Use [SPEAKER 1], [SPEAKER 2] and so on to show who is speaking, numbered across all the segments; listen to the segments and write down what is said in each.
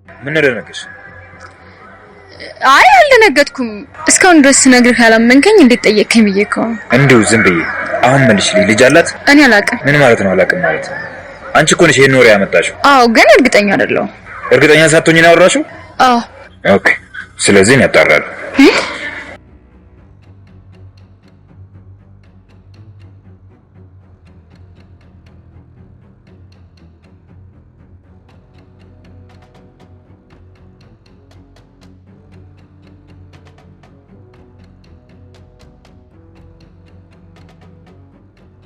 [SPEAKER 1] ምን ደነገሽ?
[SPEAKER 2] አይ አልደነገጥኩም። እስካሁን ድረስ ነግርህ ያላመንከኝ እንዴት ጠየቅከኝ ብዬ እኮ
[SPEAKER 1] እንዴው ዝም ብዬ። አሁን መልሽልኝ። ልጅ አላት?
[SPEAKER 2] እኔ አላውቅም።
[SPEAKER 1] ምን ማለት ነው አላውቅም ማለት? አንቺ እኮ ነሽ ይሄን ወሬ ያመጣሽው።
[SPEAKER 2] አዎ ግን እርግጠኛ አይደለሁም።
[SPEAKER 1] እርግጠኛ ሳትሆኚ ነው ያወራሽው?
[SPEAKER 2] አዎ።
[SPEAKER 1] ኦኬ ስለዚህ ነው ያጣራሉ።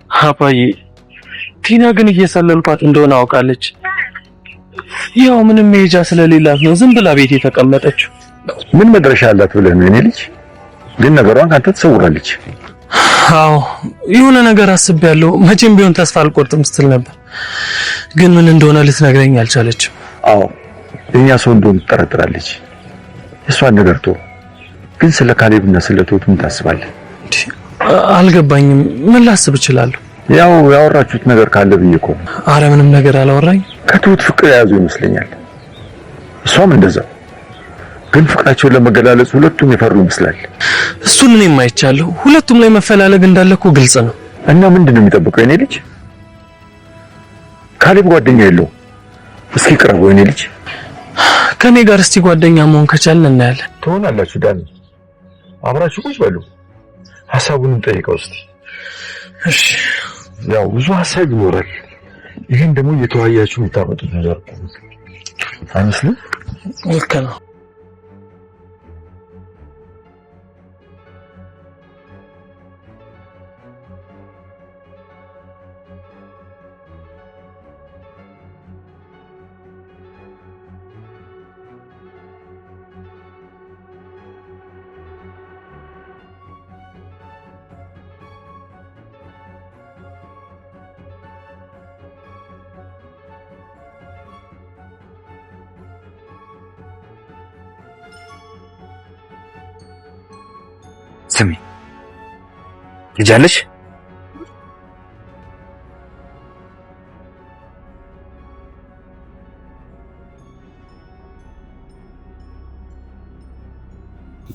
[SPEAKER 3] አባዬ ቲና ግን እየሰለልኳት እንደሆነ አውቃለች። ያው ምንም መሄጃ ስለሌላት ነው ዝም ብላ ቤት የተቀመጠችው።
[SPEAKER 4] ምን መድረሻ አላት ብለህ ነው? እኔ ልጅ ግን ነገሯን ካንተ ትሰውራለች።
[SPEAKER 3] አዎ የሆነ ነገር አስቤያለሁ። መቼም ቢሆን ተስፋ አልቆርጥም ስትል ነበር፣ ግን ምን እንደሆነ ልትነግረኝ አልቻለችም።
[SPEAKER 4] አዎ እኛ ሰው እንደሆነ ትጠረጥራለች። እሷን ነገር ተው። ግን ስለ ካሌብና ስለ ትሁት ምን ታስባለህ?
[SPEAKER 3] አልገባኝም። ምን ላስብ እችላለሁ?
[SPEAKER 4] ያው ያወራችሁት ነገር ካለ ብዬ እኮ።
[SPEAKER 3] አረ ምንም ነገር አላወራኝ።
[SPEAKER 4] ከትሁት ፍቅር የያዙ ይመስለኛል። እሷም እንደዛው። ግን ፍቅራቸውን ለመገላለጽ ሁለቱም የፈሩ ይመስላል።
[SPEAKER 3] እሱን እኔም አይቻለሁ። ሁለቱም ላይ መፈላለግ እንዳለ እኮ ግልጽ ነው።
[SPEAKER 4] እና ምንድነው የሚጠብቀው የኔ ልጅ? ካሌብ ጓደኛ የለውም። እስኪ ቅረበው የኔ ልጅ።
[SPEAKER 3] ከኔ ጋር እስቲ ጓደኛ መሆን ከቻልን እናያለን።
[SPEAKER 4] ትሆናላችሁ ዳኒ። አብራችሁ ቁጭ በሉ። ሐሳቡንም ጠይቀው እስቲ።
[SPEAKER 3] እሺ
[SPEAKER 4] ያው ብዙ ሐሳብ ይኖራል። ይሄን ደግሞ እየተወያያችሁ የምታመጡት ነገር አይመስልም?
[SPEAKER 3] ልክ ነው።
[SPEAKER 1] ስሚ ልጅ አለሽ?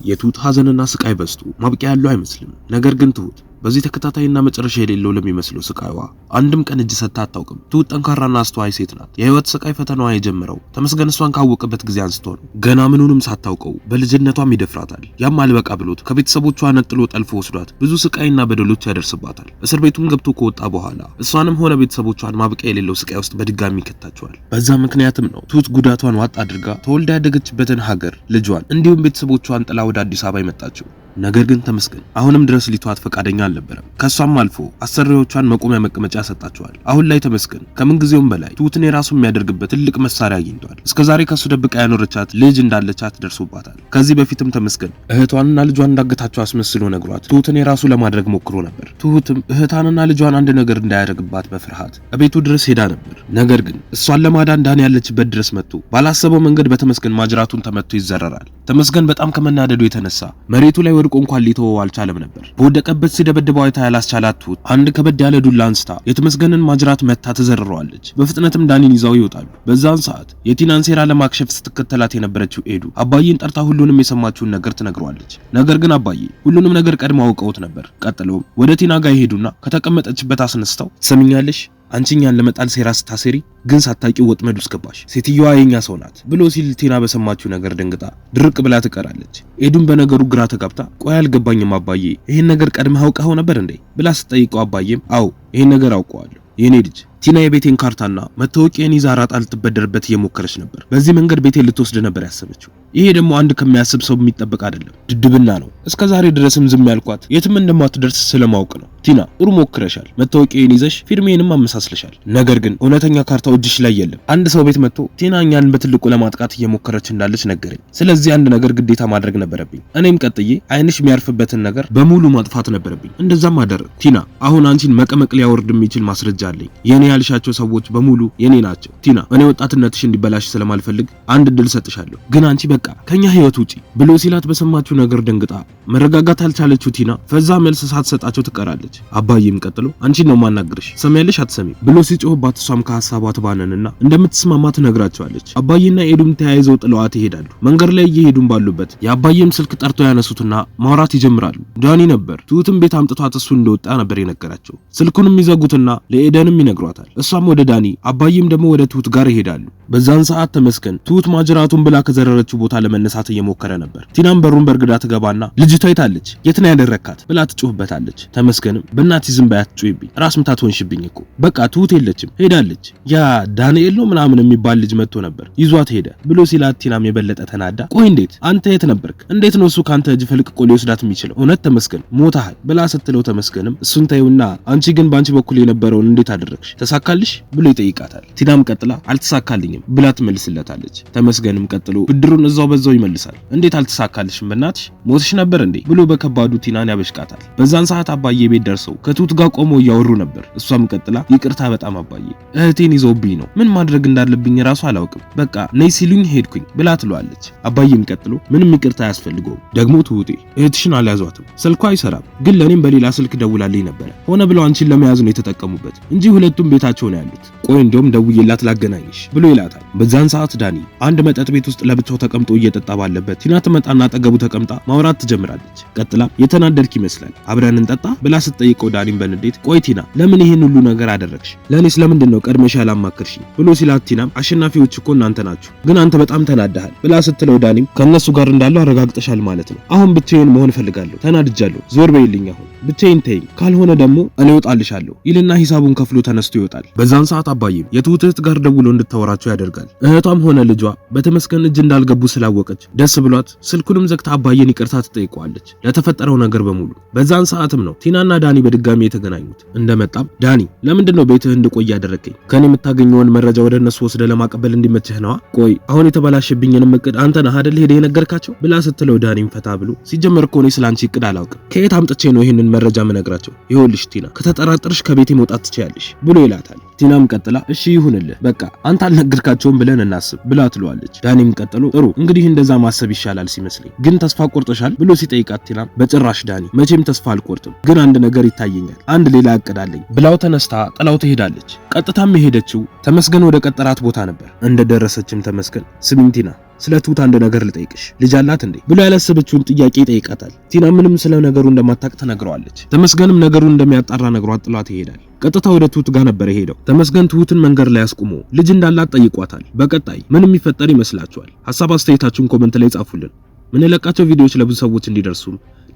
[SPEAKER 5] የትሁት ሐዘንና ስቃይ በዝቶ ማብቂያ ያለው አይመስልም። ነገር ግን ትሁት በዚህ ተከታታይና መጨረሻ የሌለው ለሚመስለው ስቃይዋ አንድም ቀን እጅ ሰጥታ አታውቅም። ትሁት ጠንካራና አስተዋይ ሴት ናት። የህይወት ስቃይ ፈተናዋ የጀመረው ተመስገን እሷን ካወቀበት ጊዜ አንስቶ ነው። ገና ምኑንም ሳታውቀው በልጅነቷም ይደፍራታል። ያም አልበቃ ብሎት ከቤተሰቦቿ ነጥሎ ጠልፎ ወስዷት ብዙ ስቃይና በደሎች ያደርስባታል። እስር ቤቱም ገብቶ ከወጣ በኋላ እሷንም ሆነ ቤተሰቦቿን ማብቂያ የሌለው ስቃይ ውስጥ በድጋሚ ይከታቸዋል። በዛ ምክንያትም ነው ትሁት ጉዳቷን ዋጥ አድርጋ ተወልዳ ያደገችበትን ሀገር፣ ልጇን እንዲሁም ቤተሰቦቿን ጥላ ወደ አዲስ አበባ የመጣችው። ነገር ግን ተመስገን አሁንም ድረስ ሊተዋት ፈቃደኛ አልነበረም። ከሷም አልፎ አሰሪዎቿን መቆሚያ መቀመጫ ሰጣቸዋል። አሁን ላይ ተመስገን ከምን ጊዜውም በላይ ትሁትን የራሱ የሚያደርግበት ትልቅ መሳሪያ አግኝቷል። እስከዛሬ ከሱ ደብቃ ያኖረቻት ልጅ እንዳለቻት ደርሶባታል። ከዚህ በፊትም ተመስገን እህቷንና ልጇን እንዳገታቸው አስመስሎ ነግሯት ትሁትን የራሱ ለማድረግ ሞክሮ ነበር። ትሁትም እህቷንና ልጇን አንድ ነገር እንዳያደርግባት በፍርሃት እቤቱ ድረስ ሄዳ ነበር። ነገር ግን እሷን ለማዳን ዳን ያለችበት ድረስ መጥቶ ባላሰበው መንገድ በተመስገን ማጅራቱን ተመትቶ ይዘረራል። ተመስገን በጣም ከመናደዱ የተነሳ መሬቱ ላይ ወድቆ እንኳን ሊተወው አልቻለም ነበር። በወደቀበት ሲደበድበው አይታ ያላስቻላት ትሁት አንድ ከበድ ያለ ዱላ አንስታ የተመስገንን ማጅራት መታ ተዘርረዋለች። በፍጥነትም ዳኒን ይዘው ይወጣሉ። በዛን ሰዓት የቲናን ሴራ ለማክሸፍ ስትከተላት የነበረችው ኤዱ አባዬን ጠርታ ሁሉንም የሰማችውን ነገር ትነግሯለች። ነገር ግን አባዬ ሁሉንም ነገር ቀድሞ አውቀውት ነበር። ቀጥሎም ወደ ቲና ጋር ይሄዱና ከተቀመጠችበት አስነስተው ሰምኛለሽ አንቺኛን ለመጣል ሴራ ስታሴሪ ግን ሳታቂው ወጥመድ ውስጥ ገባሽ። ሴትዮዋ የኛ ሰው ናት ብሎ ሲል ቲና በሰማችው ነገር ደንግጣ ድርቅ ብላ ትቀራለች። ኤዱን በነገሩ ግራ ተጋብታ ቆይ አልገባኝም አባዬ ይሄን ነገር ቀድመህ አውቀኸው ነበር እንዴ ብላ ስትጠይቀው አባዬም አዎ ይሄን ነገር አውቀዋለሁ የኔ ልጅ ቲና የቤቴን ካርታና መታወቂያን ይዛ ራጣ ልትበደርበት እየሞከረች ነበር። በዚህ መንገድ ቤቴን ልትወስድ ነበር ያሰበችው። ይሄ ደግሞ አንድ ከሚያስብ ሰው የሚጠበቅ አይደለም፣ ድድብና ነው። እስከዛሬ ድረስም ዝም ያልኳት የትም እንደማትደርስ ስለማውቅ ነው። ቲና ጥሩ ሞክረሻል፣ መታወቂያን ይዘሽ ፊርሜንም አመሳስለሻል። ነገር ግን እውነተኛ ካርታው እጅሽ ላይ የለም። አንድ ሰው ቤት መጥቶ ቲና እኛን በትልቁ ለማጥቃት እየሞከረች እንዳለች ነገረኝ። ስለዚህ አንድ ነገር ግዴታ ማድረግ ነበረብኝ። እኔም ቀጥዬ አይንሽ የሚያርፍበትን ነገር በሙሉ ማጥፋት ነበረብኝ። እንደዛም አደረግ። ቲና አሁን አንቺን መቀመቅ ሊያወርድ የሚችል ማስረጃ አለኝ። የኔ ያልሻቸው ሰዎች በሙሉ የኔ ናቸው። ቲና እኔ ወጣትነትሽ እንዲበላሽ ስለማልፈልግ አንድ እድል ሰጥሻለሁ፣ ግን አንቺ በቃ ከኛ ህይወት ውጪ ብሎ ሲላት በሰማችው ነገር ደንግጣ መረጋጋት አልቻለችው። ቲና ፈዛ መልስ ሳትሰጣቸው ትቀራለች። አባዬም ቀጥሎ አንቺን ነው ማናግርሽ፣ ሰማያለሽ አትሰሚም ብሎ ሲጮህባት እሷም ከሐሳቧ ትባነንና እንደምትስማማ ትነግራቸዋለች። አባዬና ኤዱም ተያይዘው ጥለዋት ይሄዳሉ። መንገድ ላይ እየሄዱም ባሉበት የአባዬም ስልክ ጠርቶ ያነሱትና ማውራት ይጀምራሉ። ዳኒ ነበር። ትሁትም ቤት አምጥቷት እሱ እንደወጣ ነበር የነገራቸው። ስልኩንም ይዘጉትና ለኤደንም ይነግሯታል። እሷም ወደ ዳኒ አባዬም ደግሞ ወደ ትሁት ጋር ይሄዳሉ። በዛን ሰዓት ተመስገን ትሁት ማጅራቱን ብላ ከዘረረችው ቦታ ለመነሳት እየሞከረ ነበር። ቲናም በሩን በርግዳ ትገባና ልጅቷ የታለች የት ነው ያደረካት ብላ ትጮህበታለች። ተመስገንም በእናትህ ዝም በይ አትጮህብኝ፣ ራስ ምታት ሆንሽብኝ እኮ በቃ ትሁት የለችም ሄዳለች፣ ያ ዳንኤል ነው ምናምን የሚባል ልጅ መጥቶ ነበር ይዟት ሄደ ብሎ ሲላት ቲናም የበለጠ ተናዳ ቆይ እንዴት አንተ የት ነበርክ? እንዴት ነው እሱ ካንተ እጅ ፈልቅቆ ሊወስዳት የሚችለው? እውነት ተመስገን ሞታሃል ብላ ስትለው ተመስገንም እሱን ታዩና አንቺ ግን ባንቺ በኩል የነበረውን እንዴት አደረግሽ ተሳካልሽ ብሎ ይጠይቃታል። ቲናም ቀጥላ አልተሳካልኝም ብላ ትመልስለታለች። ተመስገንም ቀጥሎ ብድሩን እዛው በዛው ይመልሳል። እንዴት አልተሳካልሽም በእናትሽ ሞትሽ ነበር እንዴ ብሎ በከባዱ ቲናን ያበሽቃታል። በዛን ሰዓት አባዬ ቤት ደርሰው ከትሁት ጋር ቆመው እያወሩ ነበር። እሷም ቀጥላ ይቅርታ በጣም አባዬ እህቴን ይዘውብኝ ነው ምን ማድረግ እንዳለብኝ ራሱ አላውቅም በቃ ነይ ሲሉኝ ሄድኩኝ ብላ ትሏለች። አባዬም ቀጥሎ ምንም ይቅርታ አያስፈልገውም ደግሞ ትሁቴ እህትሽን አልያዟትም ስልኳ አይሰራም ግን ለኔም በሌላ ስልክ ደውላልኝ ነበር ሆነ ብለው አንቺን ለመያዝ ነው የተጠቀሙበት እንጂ ሁለቱም ቤታቸው ነው ያሉት ቆይ እንደውም ደውዬላት ላገናኝሽ ብሎ ይላታል። በዛን ሰዓት ዳኒ አንድ መጠጥ ቤት ውስጥ ለብቻው ተቀምጦ እየጠጣ ባለበት ቲና ትመጣና አጠገቡ ተቀምጣ ማውራት ትጀምራለች። ቀጥላ የተናደድክ ይመስላል አብረን እንጠጣ ብላ ስትጠይቀው ዳኒም በንዴት ቆይ ቲና ለምን ይሄን ሁሉ ነገር አደረግሽ ለኔስ ለምንድን ነው ቀድመሽ ያላማከርሽኝ ብሎ ሲላት ቲናም አሸናፊዎች እኮ እናንተ ናችሁ ግን አንተ በጣም ተናደሃል ብላ ስትለው ዳኒም ከነሱ ጋር እንዳለው አረጋግጠሻል ማለት ነው አሁን ብቻዬን መሆን ፈልጋለሁ ተናድጃለሁ ዞር በይልኝ አሁን ብቻዬን ተይኝ ካልሆነ ደግሞ እኔ እወጣልሻለሁ ይልና ሂሳቡን ከፍሎ ተነስቶ ይወጣል። በዛን ሰዓት አባዬም የትሁት እህት ጋር ደውሎ እንድታወራቸው ያደርጋል። እህቷም ሆነ ልጇ በተመስገን እጅ እንዳልገቡ ስላወቀች ደስ ብሏት ስልኩንም ዘግታ አባዬን ይቅርታ ትጠይቀዋለች ለተፈጠረው ነገር በሙሉ። በዛን ሰዓትም ነው ቲናና ዳኒ በድጋሚ የተገናኙት። እንደመጣም ዳኒ ለምንድነው ቤትህ እንድቆይ ያደረከኝ ከኔ የምታገኘውን መረጃ ወደ እነሱ ወስደ ለማቀበል እንዲመችህ ነዋ ቆይ አሁን የተበላሸብኝንም እቅድ አንተ ነህ አይደል ሄደህ የነገርካቸው ብላ ስትለው ዳኒም ፈታ ብሎ ሲጀመር እኮ እኔ ስላንቺ እቅድ አላውቅም ከየት አምጥቼ ነው ይሄንን መረጃ መነግራቸው ይኸውልሽ ቲና ከተጠራጠርሽ ከቤቴ መውጣት ትችያለሽ ብሎ ይላታል። ቲናም ቀጥላ እሺ ይሁንልህ በቃ አንተ አልነገርካቸውም ብለን እናስብ ብላ ትለዋለች። ዳኒም ቀጥሎ ጥሩ እንግዲህ እንደዛ ማሰብ ይሻላል ሲመስለኝ ግን ተስፋ ቆርጠሻል ብሎ ሲጠይቃት ቲናም በጭራሽ ዳኒ መቼም ተስፋ አልቆርጥም ግን አንድ ነገር ይታየኛል አንድ ሌላ እቅድ አለኝ ብላው ተነስታ ጥላው ትሄዳለች። ቀጥታም የሄደችው ተመስገን ወደ ቀጠራት ቦታ ነበር። እንደደረሰችም ተመስገን ስሚኝ ቲና ስለ ትሁት አንድ ነገር ልጠይቅሽ ልጅ አላት እንዴ ብሎ ያላሰበችውን ጥያቄ ይጠይቃታል። ቲና ምንም ስለ ነገሩ እንደማታውቅ ተነግረዋለች። ተመስገንም ነገሩን እንደሚያጣራ ነግሯት ጥሏት ይሄዳል። ቀጥታ ወደ ትሁት ጋር ነበር የሄደው። ተመስገን ትሁትን መንገድ ላይ አስቆሞ ልጅ እንዳላት ጠይቋታል። በቀጣይ ምንም ይፈጠር ይመስላችኋል? ሐሳብ አስተያየታችሁን ኮሜንት ላይ ጻፉልን። ምን ለቃቸው ቪዲዮዎች ለብዙ ሰዎች እንዲደርሱ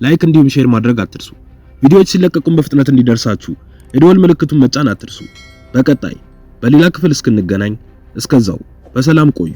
[SPEAKER 5] ላይክ እንዲሁም ሼር ማድረግ አትርሱ። ቪዲዮዎች ሲለቀቁም በፍጥነት እንዲደርሳችሁ የደወል ምልክቱን መጫን አትርሱ። በቀጣይ በሌላ ክፍል እስክንገናኝ እስከዛው በሰላም ቆዩ።